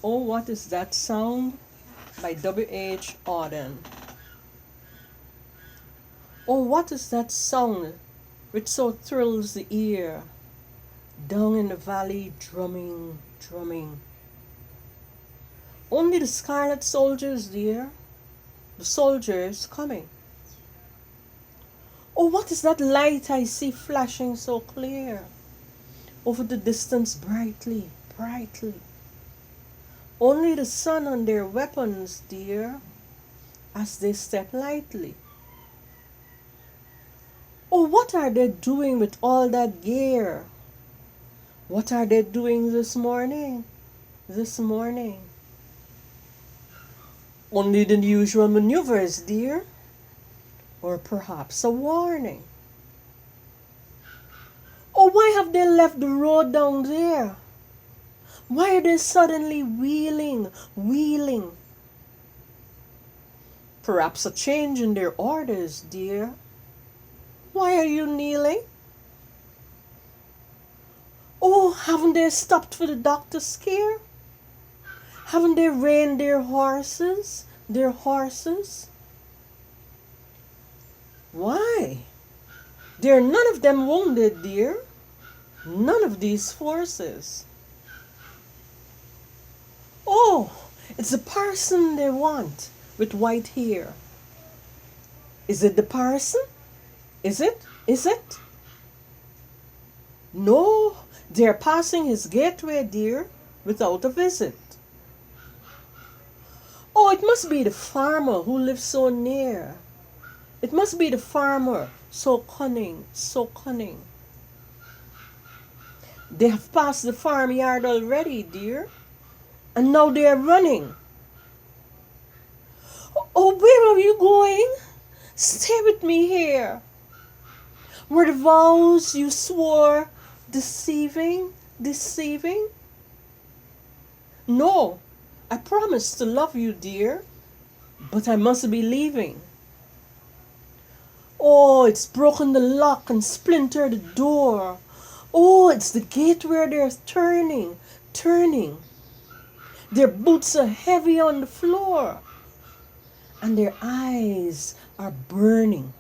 Oh, what is that sound? By W.H. Auden. Oh, what is that sound which so thrills the ear? Down in the valley, drumming, drumming. Only the scarlet soldiers, dear. The soldiers coming. Oh, what is that light I see flashing so clear? Over the distance brightly, brightly. Only the sun and their weapons, dear, as they step lightly. Oh, what are they doing with all that gear? What are they doing this morning? This morning? Only the usual maneuvers, dear. Or perhaps a warning. Oh, why have they left the road down there? Why are they suddenly wheeling, wheeling? Perhaps a change in their orders, dear. Why are you kneeling? Oh, haven't they stopped for the doctor's care? Haven't they reined their horses? Their horses? Why? They're none of them wounded, dear. None of these forces. Oh, it's the parson they want with white hair. Is it the parson? Is it? Is it? No, they're passing his gateway, dear, without a visit. Oh, it must be the farmer who lives so near. It must be the farmer, so cunning, so cunning. They have passed the farmyard already, dear, and now they are running. Oh, where are you going? Stay with me here. Were the vows you swore deceiving, deceiving? No, I promised to love you, dear, but I must be leaving. Oh, it's broken the lock and splintered the door. Oh, it's the gate where they're turning, turning. Their boots are heavy on the floor, and their eyes are burning.